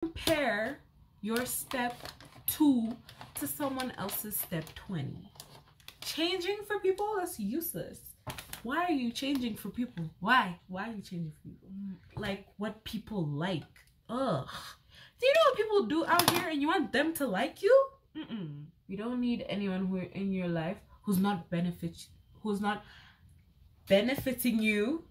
Compare your step 2 to someone else's step 20. Changing for people is useless. Why are you changing for people? Why are you changing for people? Like what people like. Ugh. Do you know what people do out here and you want them to like you? You don't need anyone who in your life who's not benefiting you.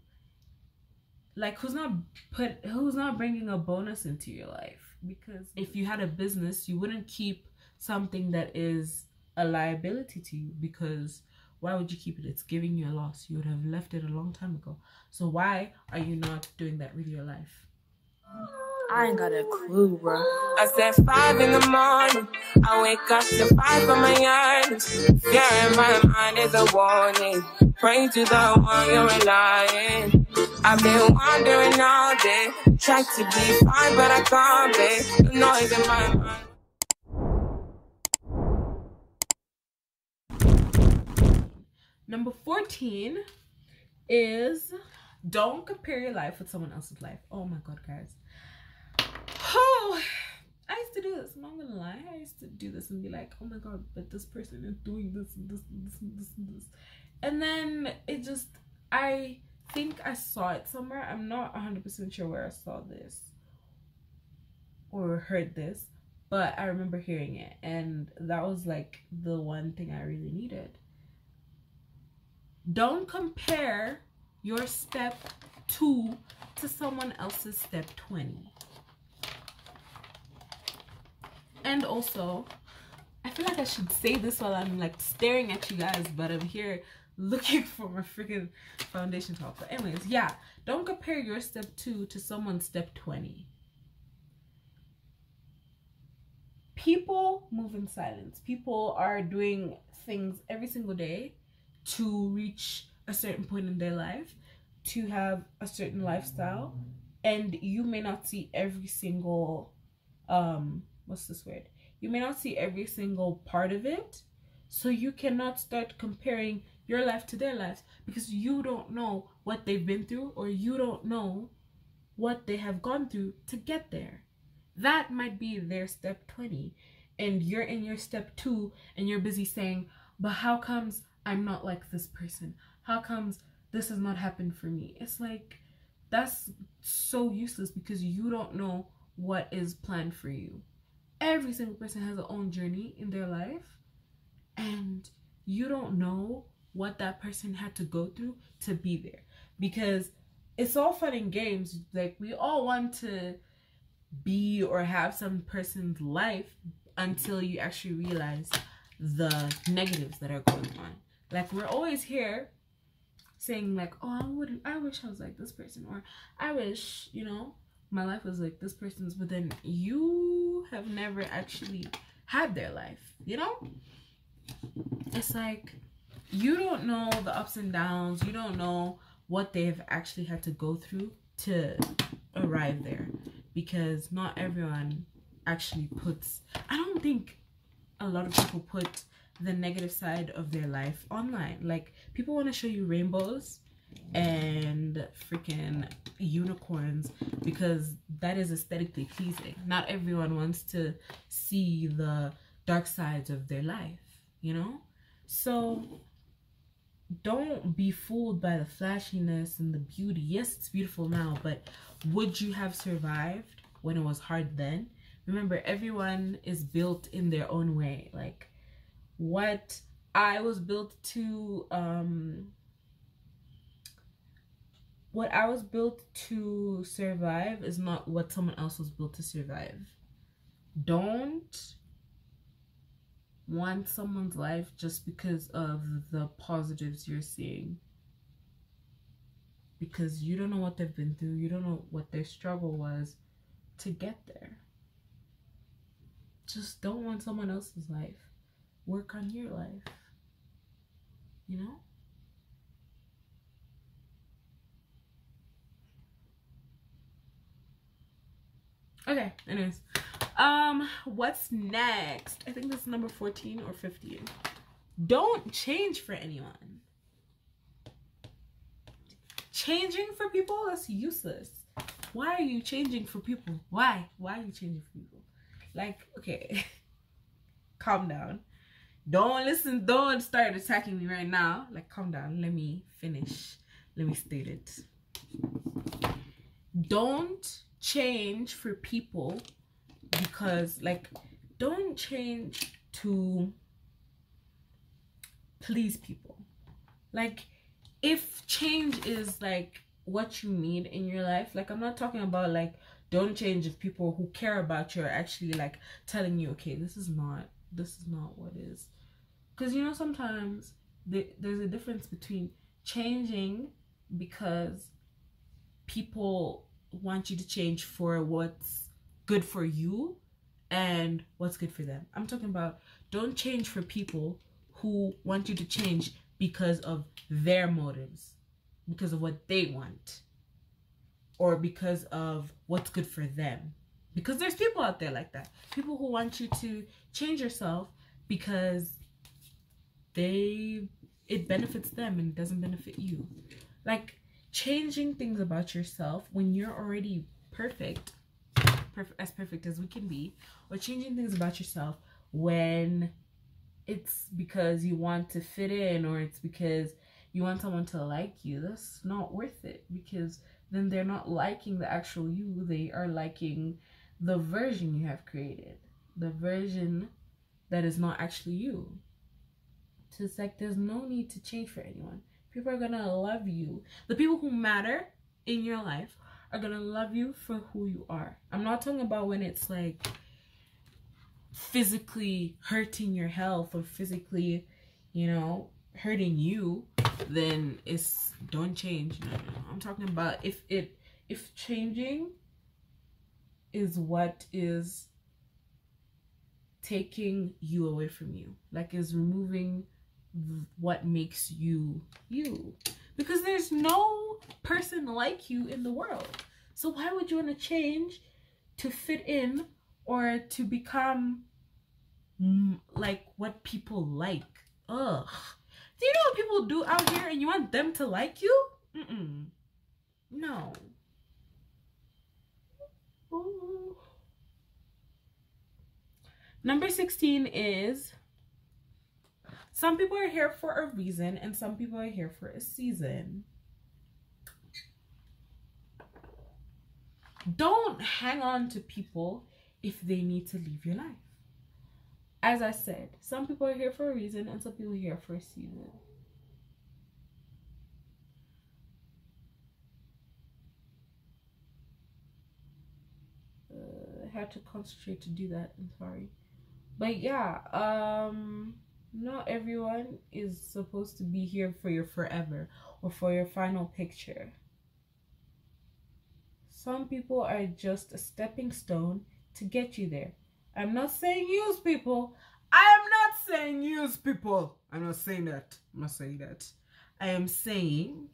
Like who's not bringing a bonus into your life. Because if you had a business, you wouldn't keep something that is a liability to you, because why would you keep it? It's giving you a loss. You would have left it a long time ago. So why are you not doing that with your life? I ain't got a clue, bro. I said 5 in the morning. I wake up to 5 for my yearnings. Fear in my mind is a warning. Pray to the one you're relying. I've been wandering all day. Tried to be fine, but I can't be. The noise in my mind. Number 14 is don't compare your life with someone else's life. Oh my god, guys. Oh, I used to do this. I'm not gonna lie. I used to do this and be like, oh my god, but this person is doing this and this and this and this and this. And then it just, I think I saw it somewhere. I'm not 100% sure where I saw this or heard this, but I remember hearing it. And that was like the one thing I really needed. Don't compare your step 2 to someone else's step 20. And also, I feel like I should say this while I'm like staring at you guys, but I'm here looking for my freaking foundation top. But anyways, yeah, don't compare your step 2 to someone's step 20. People move in silence. People are doing things every single day to reach a certain point in their life, to have a certain lifestyle, and you may not see every single you may not see every single part of it, so you cannot start comparing your life to their lives, because you don't know what they've been through, or you don't know what they have gone through to get there. That might be their step 20 and you're in your step 2 and you're busy saying, but how comes I'm not like this person? How comes this has not happened for me? It's like, that's so useless, because you don't know what is planned for you. Every single person has their own journey in their life, and you don't know what that person had to go through to be there. Because it's all fun and games. Like, we all want to be or have some person's life until you actually realize the negatives that are going on. Like, we're always here saying like, oh, I wish I was like this person, or I wish, you know, my life was like this person's, but then you have never actually had their life, you know? It's like, you don't know the ups and downs, you don't know what they've actually had to go through to arrive there, because not everyone actually puts, I don't think a lot of people put the negative side of their life online. Like, people want to show you rainbows and freaking unicorns because that is aesthetically pleasing. Not everyone wants to see the dark sides of their life, you know? So don't be fooled by the flashiness and the beauty. Yes, it's beautiful now, but would you have survived when it was hard then? Remember, everyone is built in their own way. Like, what I was built to survive is not what someone else was built to survive. Don't want someone's life just because of the positives you're seeing, because you don't know what they've been through. You don't know what their struggle was to get there. Just don't want someone else's life. Work on your life, you know? Okay, anyways, what's next? I think this is number 14 or 15. Don't change for anyone. Changing for people is useless. Why are you changing for people? Why are you changing for people? Like, okay, calm down. Don't start attacking me right now. Like, calm down. Let me finish. Let me state it. Don't change for people because, like, don't change to please people. Like, if change is like what you need in your life, like, I'm not talking about like don't change if people who care about you are actually like telling you, okay, this is not what is. Because, you know, sometimes there's a difference between changing because people want you to change for what's good for you and what's good for them. I'm talking about don't change for people who want you to change because of their motives, because of what they want, or because of what's good for them. Because there's people out there like that. People who want you to change yourself because it benefits them and it doesn't benefit you. Like, changing things about yourself when you're already perfect as we can be, or changing things about yourself when it's because you want to fit in, or it's because you want someone to like you, that's not worth it, because then they're not liking the actual you, they are liking the version you have created, the version that is not actually you. So it's like there's no need to change for anyone. People are gonna love you. The people who matter in your life are gonna love you for who you are. I'm not talking about when it's like physically hurting your health or physically, you know, hurting you, then it's don't change. No. I'm talking about if changing is what is taking you away from you, like is removing what makes you you, because there's no person like you in the world. So why would you want to change to fit in or to become like what people like? Ugh. Do you know what people do out here and you want them to like you? No. Ooh. Number 16 is, some people are here for a reason and some people are here for a season. Don't hang on to people if they need to leave your life. As I said, some people are here for a reason and some people are here for a season. I had to concentrate to do that, I'm sorry. But yeah, not everyone is supposed to be here for your forever or for your final picture. Some people are just a stepping stone to get you there. I'm not saying use people. I am not saying use people. I'm not saying that. I'm not saying that. I am saying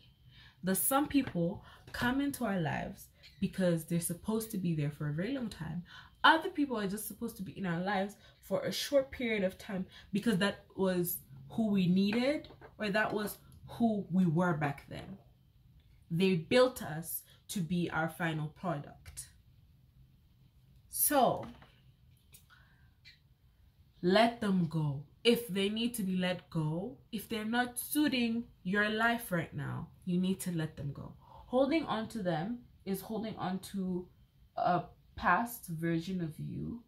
that some people come into our lives because they're supposed to be there for a very long time. Other people are just supposed to be in our lives for a short period of time because that was who we needed, or that was who we were back then. They built us to be our final product. So let them go. If they need to be let go, if they're not suiting your life right now, you need to let them go. Holding on to them is holding on to a past version of you,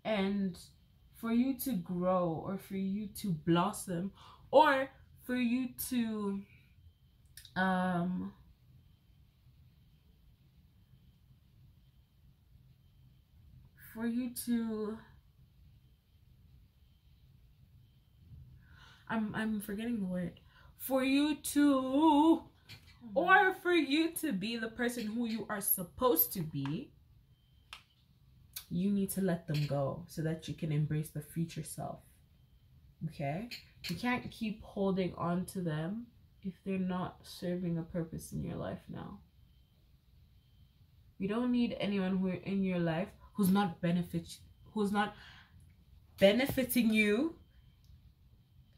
and for you to grow or for you to blossom or for you to I'm forgetting the word. For you to, or for you to be the person who you are supposed to be, you need to let them go so that you can embrace the future self. Okay? You can't keep holding on to them if they're not serving a purpose in your life now. You don't need anyone who in your life who's not benefiting you,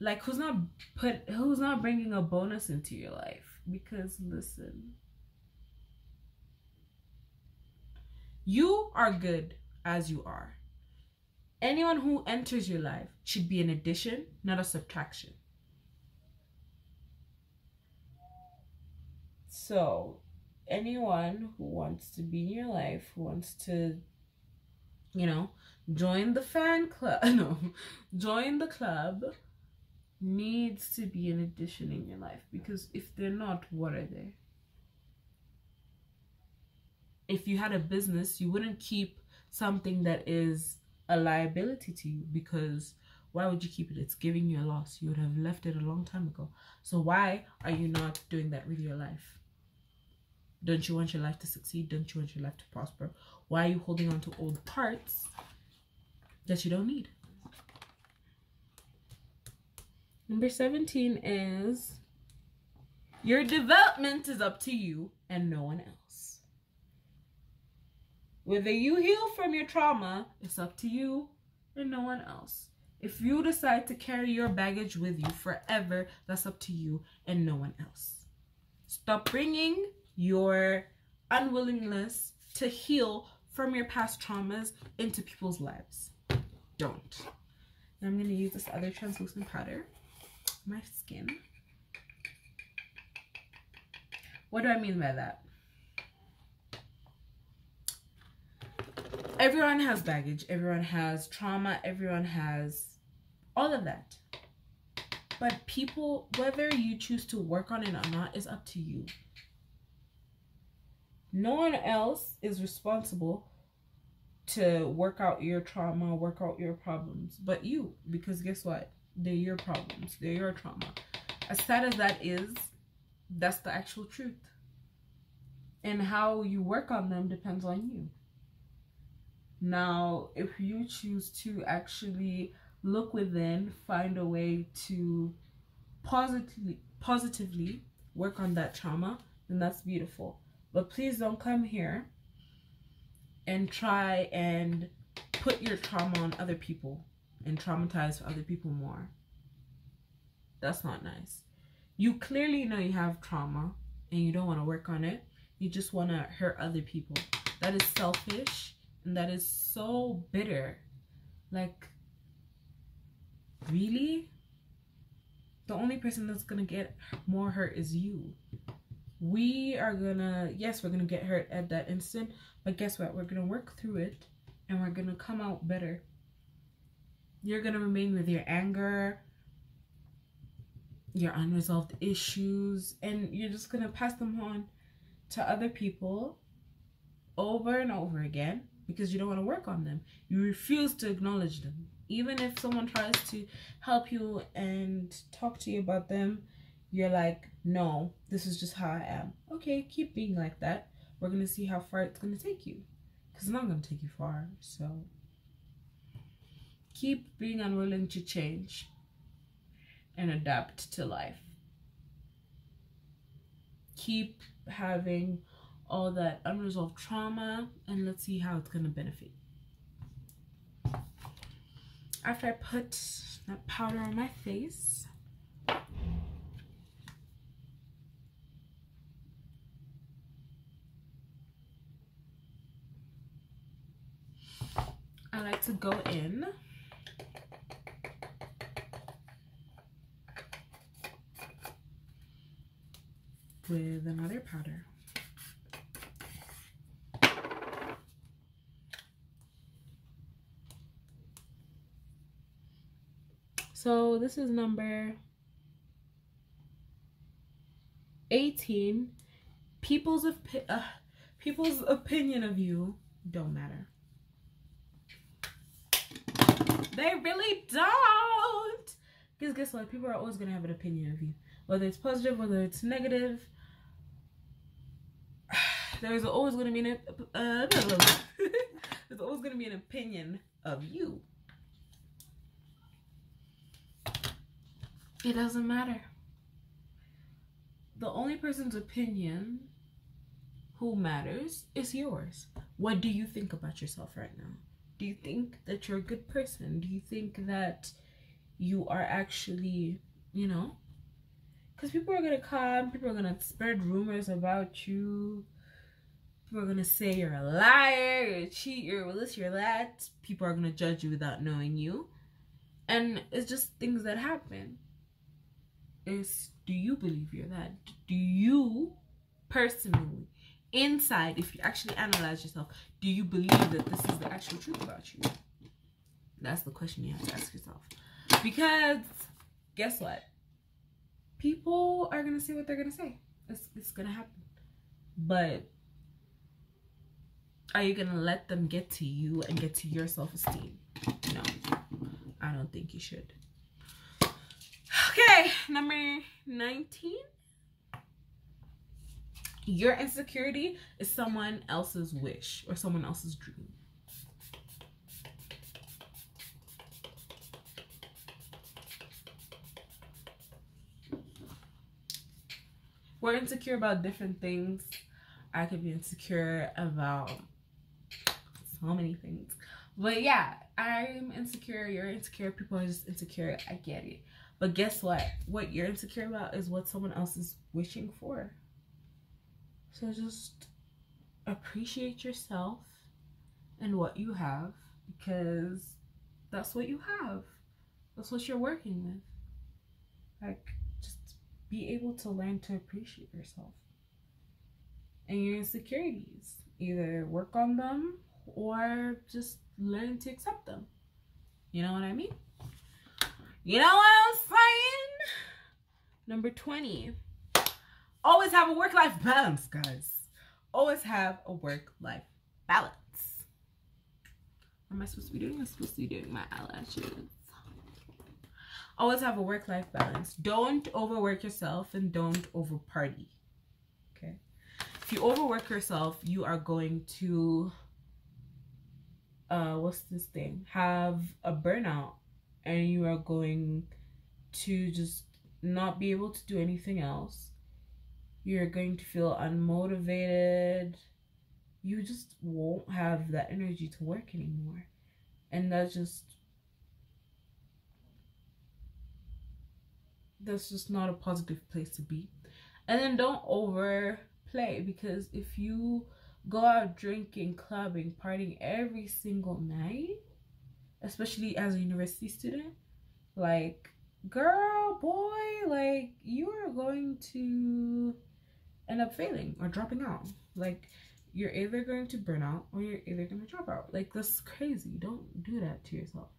like who's not bringing a bonus into your life. Because listen, You are good as you are. Anyone who enters your life should be an addition, not a subtraction. So, anyone who wants to be in your life, who wants to, you know, join the fan club, no, join the club, needs to be an addition in your life. Because if they're not, what are they? If you had a business, you wouldn't keep something that is a liability to you, because why would you keep it? It's giving you a loss. You would have left it a long time ago. So why are you not doing that with your life? Don't you want your life to succeed? Don't you want your life to prosper? Why are you holding on to old parts that you don't need? Number 17 is your development is up to you and no one else. Whether you heal from your trauma, it's up to you and no one else. If you decide to carry your baggage with you forever, that's up to you and no one else. Stop bringing your unwillingness to heal from your past traumas into people's lives. Don't. Now I'm going to use this other translucent powder on my skin. What do I mean by that? Everyone has baggage, everyone has trauma, everyone has all of that. But people, whether you choose to work on it or not, is up to you. No one else is responsible to work out your trauma, work out your problems, but you. Because guess what? They're your problems. They're your trauma. As sad as that is, that's the actual truth. And how you work on them depends on you. Now, if you choose to actually look within, find a way to positively work on that trauma, then that's beautiful. But please don't come here and try and put your trauma on other people and traumatize other people more. That's not nice. You clearly know you have trauma and you don't want to work on it. You just want to hurt other people. That is selfish and that is so bitter. Like, really? The only person that's going to get more hurt is you. We are gonna, yes, we're gonna get hurt at that instant, but guess what? We're gonna work through it and we're gonna come out better. You're gonna remain with your anger, your unresolved issues, and you're just gonna pass them on to other people over and over again because you don't want to work on them. You refuse to acknowledge them. Even if someone tries to help you and talk to you about them, you're like, no, this is just how I am. Okay, keep being like that. We're going to see how far it's going to take you. Because it's not going to take you far. So keep being unwilling to change and adapt to life. Keep having all that unresolved trauma, and let's see how it's going to benefit. After I put that powder on my face, I like to go in with another powder. So this is number 18. People's opinion of you don't matter. They really don't. Because guess what? People are always going to have an opinion of you. Whether it's positive, whether it's negative. There's always going to be there's always going to be an opinion of you. It doesn't matter. The only person's opinion who matters is yours. What do you think about yourself right now? Do you think that you're a good person? Do you think that you are actually, you know? Because people are going to come, people are going to spread rumors about you. People are gonna say you're a liar, you're a cheat, you're this, you're that. People are gonna judge you without knowing you. And it's just things that happen. Is, do you believe you're that? Do you personally, inside, if you actually analyze yourself, do you believe that this is the actual truth about you? That's the question you have to ask yourself. Because guess what? People are gonna say what they're gonna say. It's gonna happen. But are you gonna let them get to you and get to your self-esteem? No, I don't think you should. Okay, number 19. Your insecurity is someone else's wish or someone else's dream. We're insecure about different things. I could be insecure about so many things. But yeah, I'm insecure, you're insecure, people are just insecure. I get it. But guess what? What you're insecure about is what someone else is wishing for. So just appreciate yourself and what you have, because that's what you have. That's what you're working with. Like, just be able to learn to appreciate yourself and your insecurities. Either work on them or just learn to accept them. You know what I mean? You know what I'm saying? Number 20. Always have a work-life balance, guys. Always have a work-life balance. What am I supposed to be doing? I'm supposed to be doing my eyelashes. Always have a work-life balance. Don't overwork yourself and don't over-party. Okay? If you overwork yourself, you are going to, what's this thing? Have a burnout. And you are going to just not be able to do anything else. You're going to feel unmotivated. You just won't have that energy to work anymore. And that's just not a positive place to be. And then don't overplay, because if you go out drinking, clubbing, partying every single night, especially as a university student, like, girl, boy, like, you are going to end up failing or dropping out. Like, you're either going to burn out or you're either going to drop out. Like, that's crazy. Don't do that to yourself.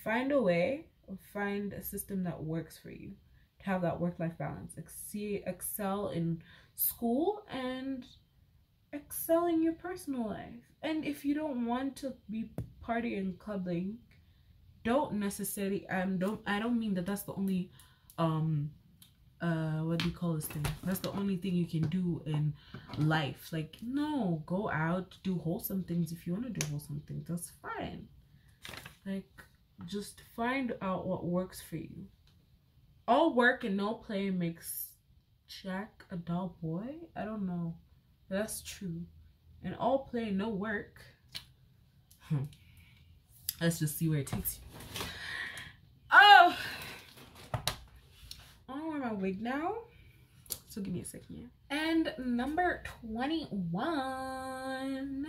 Find a way, or find a system that works for you to have that work-life balance. Excel in school and excel in your personal life. And if you don't want to be partying and clubbing, don't necessarily, I don't mean that that's the only what do you call this thing, that's the only thing you can do in life. Like, no, go out, do wholesome things. If you want to do wholesome things, that's fine. Like, just find out what works for you. All work and no play makes Jack a dull boy. I don't know, that's true. And all play and no work, let's just see where it takes you. Oh, I want to wear my wig now, so give me a second here. And number 21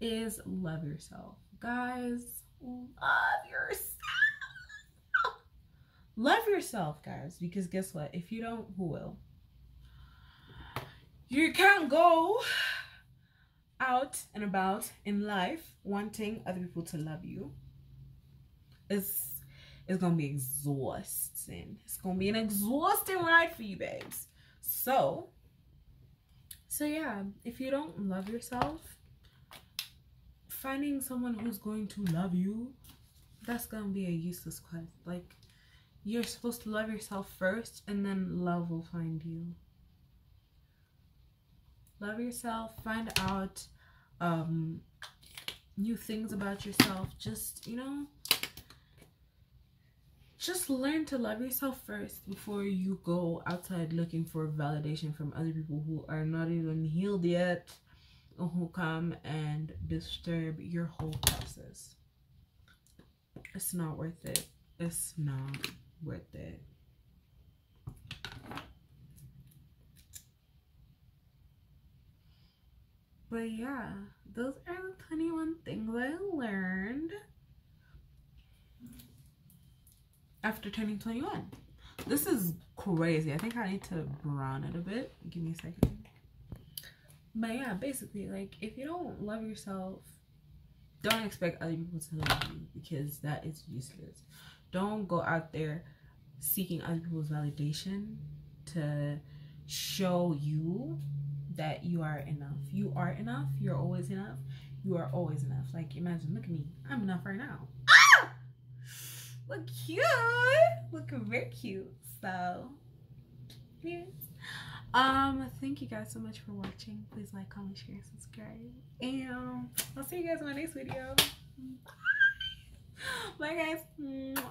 is love yourself. Guys, love yourself. Love yourself, guys, because guess what? If you don't, who will? You can't go out and about in life wanting other people to love you. It's gonna be exhausting. It's gonna be an exhausting ride for you, babes. So yeah, if you don't love yourself, finding someone who's going to love you, that's gonna be a useless quest. Like, you're supposed to love yourself first, and then love will find you. Love yourself, find out new things about yourself. Just, you know, just learn to love yourself first before you go outside looking for validation from other people who are not even healed yet, or who come and disturb your whole process. It's not worth it. It's not worth it. But yeah, those are the 21 things I learned after turning 21. This is crazy. I think I need to brown it a bit. Give me a second. But yeah, basically, like, if you don't love yourself, don't expect other people to love you, because that is useless. Don't go out there seeking other people's validation to show you that you are enough. You are enough. You're always enough. You are always enough. Like, imagine, look at me. I'm enough right now. Ah! Look cute. Look very cute. So, yes. Thank you guys so much for watching. Please like, comment, share, and subscribe. And I'll see you guys in my next video. Bye. Bye, guys.